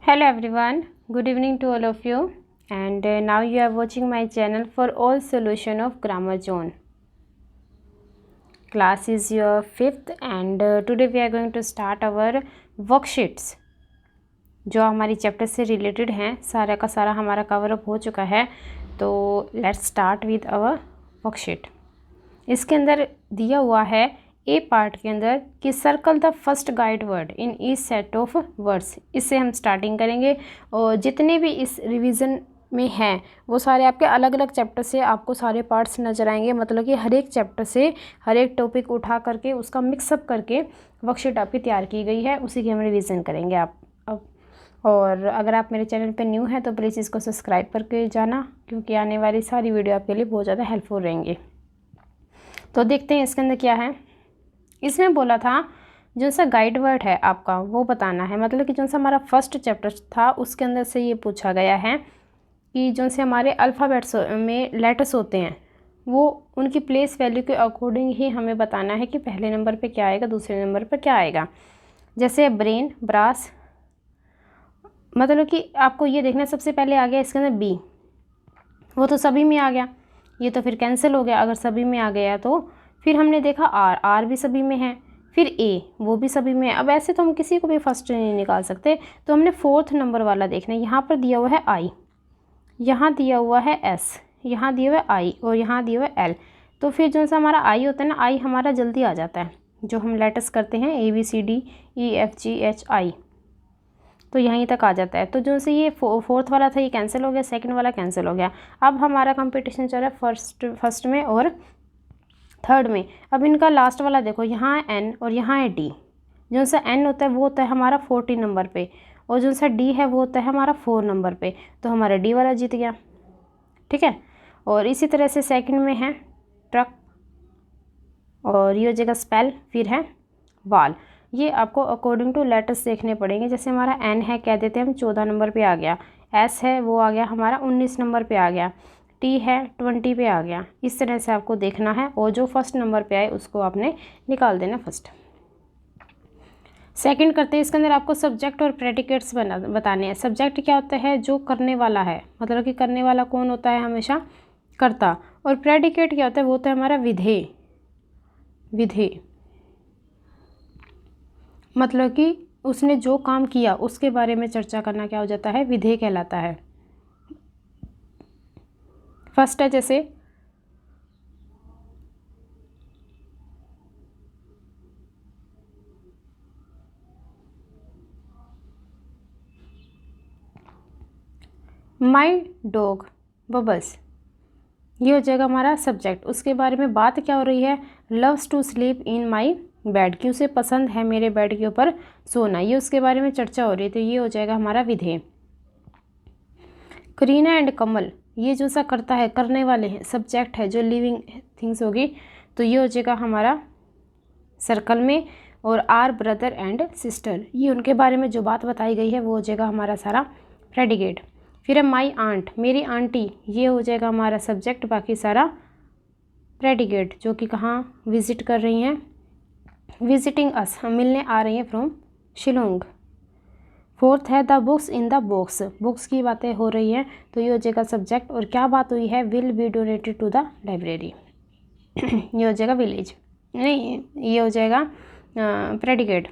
Hello everyone, good evening to all of you and now you are watching my channel for all solution of grammar zone. Class is your 5th and today we are going to start our worksheets जो हमारी chapter से related हैं. सारा का सारा हमारा cover up हो चुका है. तो let's start with our worksheet. इसके अंदर दिया हुआ है ए पार्ट के अंदर कि circle the first guide word in each set of words. इससे हम स्टार्टिंग करेंगे और जितने भी इस रिवीजन में हैं वो सारे आपके अलग अलग चैप्टर से आपको सारे पार्ट्स नज़र आएंगे. मतलब कि हर एक चैप्टर से हर एक टॉपिक उठा करके उसका मिक्सअप करके वर्कशीट आपकी तैयार की गई है. उसी की हम रिवीजन करेंगे आप अब. और अगर आप मेरे चैनल पे न्यू हैं तो प्लीज़ इसको सब्सक्राइब करके जाना क्योंकि आने वाली सारी वीडियो आपके लिए बहुत ज़्यादा हेल्पफुल रहेंगी. तो देखते हैं इसके अंदर क्या है. इसमें बोला था जो सा गाइड वर्ड है आपका वो बताना है. मतलब कि जो सा हमारा फर्स्ट चैप्टर था उसके अंदर से ये पूछा गया है कि जो से हमारे अल्फ़ाबेट्स में लेटर्स होते हैं वो उनकी प्लेस वैल्यू के अकॉर्डिंग ही हमें बताना है कि पहले नंबर पे क्या आएगा, दूसरे नंबर पे क्या आएगा. जैसे ब्रेन, ब्रास. मतलब कि आपको ये देखना सबसे पहले आ गया इसके अंदर बी, वो तो सभी में आ गया. ये तो फिर कैंसिल हो गया अगर सभी में आ गया तो. फिर हमने देखा आर भी सभी में है. फिर ए, वो भी सभी में है. अब ऐसे तो हम किसी को भी फर्स्ट नहीं निकाल सकते तो हमने फोर्थ नंबर वाला देखना है. यहाँ पर दिया हुआ है आई, यहाँ दिया हुआ है एस, यहाँ दिया हुआ है आई और यहाँ दिया हुआ है एल. तो फिर जो सा हमारा आई होता है ना, आई हमारा जल्दी आ जाता है. जो हम लेटर्स करते हैं A B C D E F G H I, तो यहीं तक आ जाता है. तो जो से ये फोर्थ वाला था ये कैंसिल हो गया, सेकंड वाला कैंसिल हो गया. अब हमारा कंपटीशन चल रहा है फर्स्ट में और थर्ड में. अब इनका लास्ट वाला देखो, यहाँ है एन और यहाँ है डी. जो सा एन होता है वो होता है हमारा 14 नंबर पे और जो सा डी है वो होता है हमारा 4 नंबर पे. तो हमारा डी वाला जीत गया. ठीक है. और इसी तरह से सेकंड में है ट्रक और ये हो जाएगा स्पेल. फिर है वाल. ये आपको अकॉर्डिंग टू लेटर्स देखने पड़ेंगे. जैसे हमारा एन है कह देते हैं हम 14 नंबर पे आ गया. एस है वो आ गया हमारा 19 नंबर पे आ गया. टी है 20 पे आ गया. इस तरह से आपको देखना है और जो फर्स्ट नंबर पे आए उसको आपने निकाल देना फर्स्ट. सेकंड करते हैं. इसके अंदर आपको सब्जेक्ट और प्रेडिकेट्स बताने हैं. सब्जेक्ट क्या होता है, जो करने वाला है. मतलब कि करने वाला कौन होता है, हमेशा कर्ता. और प्रेडिकेट क्या होता है, वो होता है हमारा विधेय. विधेय मतलब कि उसने जो काम किया उसके बारे में चर्चा करना क्या हो जाता है, विधेय कहलाता है. फर्स्ट है जैसे माई डॉग बबल्स, ये हो जाएगा हमारा सब्जेक्ट. उसके बारे में बात क्या हो रही है, loves to sleep in my bed, कि उसे पसंद है मेरे बेड के ऊपर सोना. ये उसके बारे में चर्चा हो रही है तो ये हो जाएगा हमारा विधेय. करीना एंड कमल, ये जो सा करता है, करने वाले हैं, सब्जेक्ट है, जो लिविंग थिंग्स होगी तो ये हो जाएगा हमारा सर्कल में. और आर ब्रदर एंड सिस्टर, ये उनके बारे में जो बात बताई गई है वो हो जाएगा हमारा सारा प्रेडिकेट. फिर है माई आंट, मेरी आंटी, ये हो जाएगा हमारा सब्जेक्ट. बाकी सारा प्रेडिकेट, जो कि कहाँ विज़िट कर रही हैं, विजिटिंग अस, हम मिलने आ रही हैं फ्रॉम शिलोंग. फोर्थ है the books in the box, books की बातें हो रही हैं तो ये हो जाएगा सब्जेक्ट. और क्या बात हुई है, will be donated to the library. ये हो जाएगा विलेज, नहीं ये हो जाएगा प्रेडिकेट.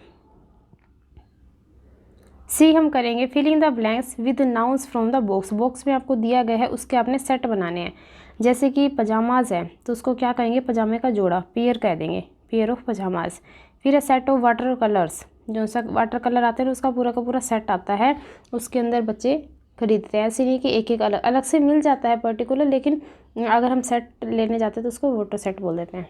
सी हम करेंगे filling the blanks with nouns from the box. Box में आपको दिया गया है उसके आपने सेट बनाने हैं. जैसे कि पजामाज है तो उसको क्या कहेंगे, पजामे का जोड़ा, पेयर कह देंगे, पेयर ऑफ पजामाज. फिर है सेट ऑफ वाटर कलर्स, जो सा वाटर कलर आते हैं उसका पूरा का पूरा सेट आता है. उसके अंदर बच्चे खरीदते हैं. ऐसे नहीं कि एक एक अलग अलग से मिल जाता है पर्टिकुलर, लेकिन अगर हम सेट लेने जाते हैं तो उसको वाटर सेट बोल देते हैं.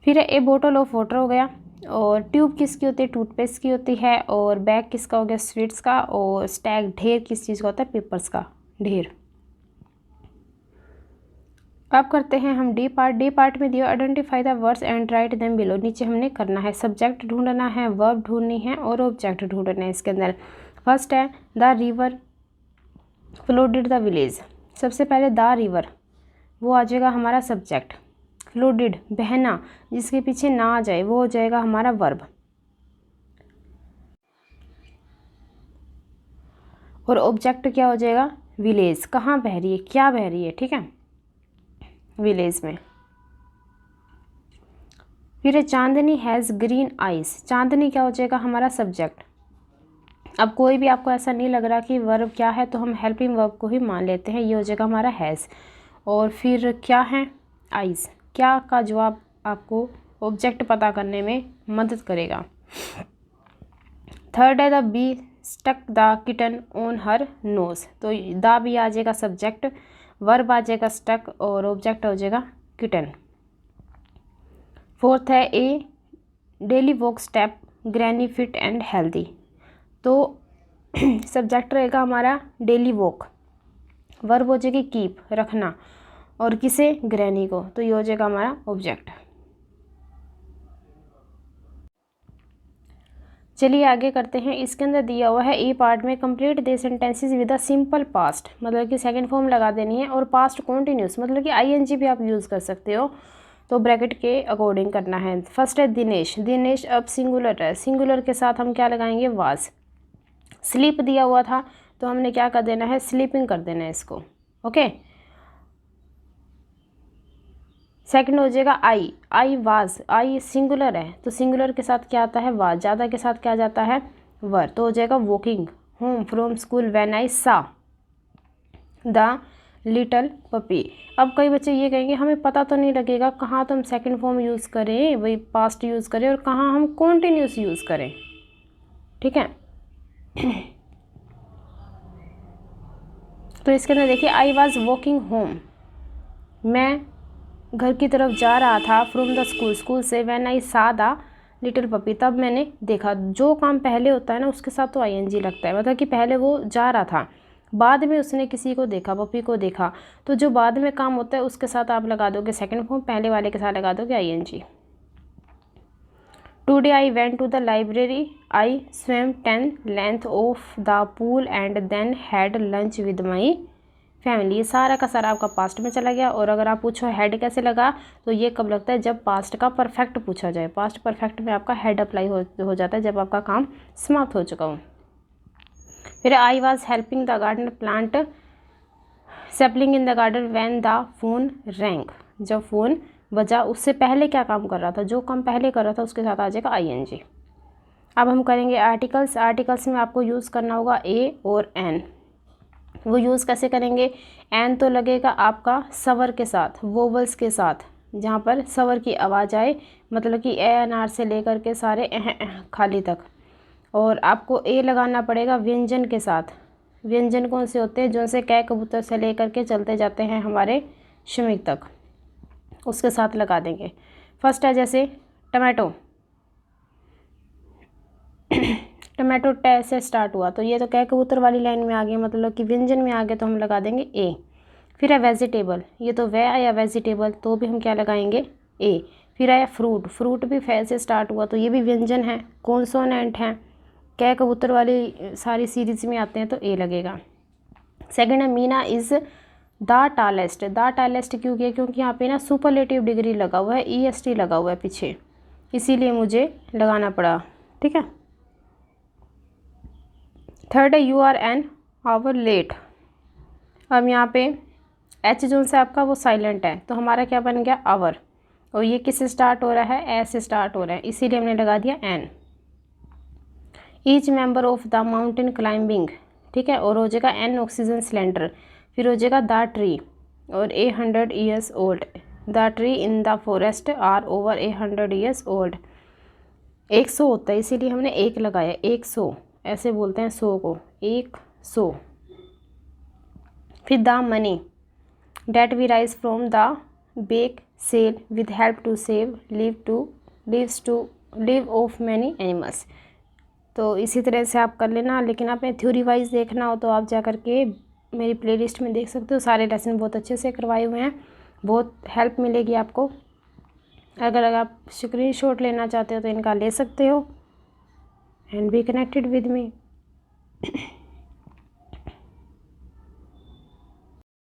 फिर है ए बोटल ऑफ वाटर हो गया. और ट्यूब किसकी होती है, टूथपेस्ट की होती है. और बैग किसका हो गया, स्वीट्स का. और स्टैग, ढेर किस चीज़ का होता है, पेपर्स का ढेर. अब करते हैं हम डी पार्ट. डी पार्ट में दिया identify the words and write them below. नीचे हमने करना है सब्जेक्ट ढूंढना है, वर्ब ढूंढनी है और ऑब्जेक्ट ढूंढना है. इसके अंदर फर्स्ट है द रिवर फ्लोडेड द विलेज. सबसे पहले द रिवर, वो आ जाएगा हमारा सब्जेक्ट. फ्लोडेड, बहना, जिसके पीछे ना आ जाए वो हो जाएगा हमारा वर्ब. और ऑब्जेक्ट क्या हो जाएगा, विलेज। कहाँ बह रही है, क्या बह रही है, ठीक है, विलेज में। फिर चांदनी हैज़ ग्रीन आइज, चांदनी क्या हो जाएगा, हमारा सब्जेक्ट। अब कोई भी आपको ऐसा नहीं लग रहा कि वर्ब क्या है, तो हम हेल्पिंग वर्ब को ही मान लेते हैं, ये हो जाएगा हमारा हैज़। और फिर क्या है, आइज। क्या का जवाब आपको ऑब्जेक्ट पता करने में मदद करेगा। थर्ड है the bee stuck the kitten on her nose, तो द भी आ जाएगा सब्जेक्ट, वर्ब आ जाएगा स्टक और ऑब्जेक्ट हो जाएगा किटन। फोर्थ है a daily walk step granny fit and healthy, तो सब्जेक्ट रहेगा हमारा डेली वॉक, वर्ब हो जाएगी कीप रखना, और किसे, ग्रैनी को, तो ये हो जाएगा हमारा ऑब्जेक्ट। चलिए आगे करते हैं। इसके अंदर दिया हुआ है ए पार्ट में complete they sentences with a simple past, मतलब कि सेकंड फॉर्म लगा देनी है, और पास्ट कॉन्टिन्यूस मतलब कि आईएनजी भी आप यूज़ कर सकते हो, तो ब्रैकेट के अकॉर्डिंग करना है। फर्स्ट है दिनेश, दिनेश अब सिंगुलर है, सिंगुलर के साथ हम क्या लगाएंगे, वाज। स्लीप दिया हुआ था तो हमने क्या कर देना है, स्लीपिंग कर देना है इसको, ओके। सेकंड हो जाएगा आई, आई वाज, आई सिंगुलर है तो सिंगुलर के साथ क्या आता है, वाज, ज़्यादा के साथ क्या जाता है, वर, तो हो जाएगा walking home from school when I सा द लिटल पपी। अब कई बच्चे ये कहेंगे हमें पता तो नहीं लगेगा कहाँ तो हम सेकंड फॉर्म यूज़ करें, वही पास्ट यूज़ करें, और कहाँ हम कॉन्टिन्यूस यूज़ करें, ठीक है। तो इसके अंदर देखिए आई वॉज वॉकिंग होम, मैं घर की तरफ जा रहा था, फ्रॉम द स्कूल, स्कूल से, व्हेन आई सा द लिटिल पपी, तब मैंने देखा। जो काम पहले होता है ना उसके साथ तो आईएनजी लगता है, मतलब कि पहले वो जा रहा था, बाद में उसने किसी को देखा, पपी को देखा, तो जो बाद में काम होता है उसके साथ आप लगा दोगे सेकंड फॉर्म, पहले वाले के साथ लगा दोगे ING. Today I went to the library, I swim 10 length of the pool and then had lunch with my family. ये सारा का सारा आपका पास्ट में चला गया। और अगर आप पूछो हेड कैसे लगा, तो ये कब लगता है, जब पास्ट का परफेक्ट पूछा जाए, पास्ट परफेक्ट में आपका हेड अप्लाई हो जाता है जब आपका काम समाप्त हो चुका हो। फिर I was helping the garden plant sapling in the garden when the phone wrong, जब फ़ोन बजा उससे पहले क्या काम कर रहा था, जो काम पहले कर रहा था उसके साथ आ जाएगा आईएनजी। अब हम करेंगे आर्टिकल्स। आर्टिकल्स में आपको यूज़ करना होगा ए और एन। वो यूज़ कैसे करेंगे, एन तो लगेगा आपका सवर के साथ, वोवल्स के साथ, जहाँ पर सवर की आवाज़ आए, मतलब कि ए एन आर से लेकर के सारे खाली तक। और आपको ए लगाना पड़ेगा व्यंजन के साथ। व्यंजन कौन से होते हैं, जो से कै कबूतर से लेकर के चलते जाते हैं हमारे श्रमिक तक, उसके साथ लगा देंगे। फर्स्ट है जैसे टमाटो, टमाटो टे से स्टार्ट हुआ तो ये तो कै कबूतर वाली लाइन में आ गया, मतलब कि व्यंजन में आ गए, तो हम लगा देंगे ए। फिर है वेजिटेबल, ये तो वे आया वेजिटेबल, तो भी हम क्या लगाएंगे, ए। फिर आया फ्रूट, फ्रूट भी फे से स्टार्ट हुआ तो ये भी व्यंजन है, कॉन्सोनेंट है, कै कबूतर वाली सारी सीरीज में आते हैं तो ए लगेगा। सेकंड है Meena is the tallest, the tallest क्यों किया, क्योंकि यहाँ पे ना सुपरलेटिव डिग्री लगा हुआ है, EST लगा हुआ है पीछे, इसीलिए मुझे लगाना पड़ा, ठीक है। थर्ड है you are an hour late. अब यहाँ पे एच जो से आपका वो साइलेंट है, तो हमारा क्या बन गया, आवर, और ये किससे स्टार्ट हो रहा है, ए से स्टार्ट हो रहा है, इसीलिए हमने लगा दिया an. Each member of the mountain climbing, ठीक है, और हो जाएगा एन ऑक्सीजन सिलेंडर। फिर हो जाएगा द ट्री, और 100 years old, the tree in the forest are over 100 years old. 100 होता है इसीलिए हमने एक लगाया, 100 ऐसे बोलते हैं 100 को, 100। फिर the money that we raise from the bake sale with help to save live of many animals. तो इसी तरह से आप कर लेना, लेकिन आपने थ्योरी वाइज देखना हो तो आप जा कर के मेरी प्लेलिस्ट में देख सकते हो, सारे लेसन बहुत अच्छे से करवाए हुए हैं, बहुत हेल्प मिलेगी आपको। अगर आप स्क्रीनशॉट लेना चाहते हो तो इनका ले सकते हो, and be connected with me.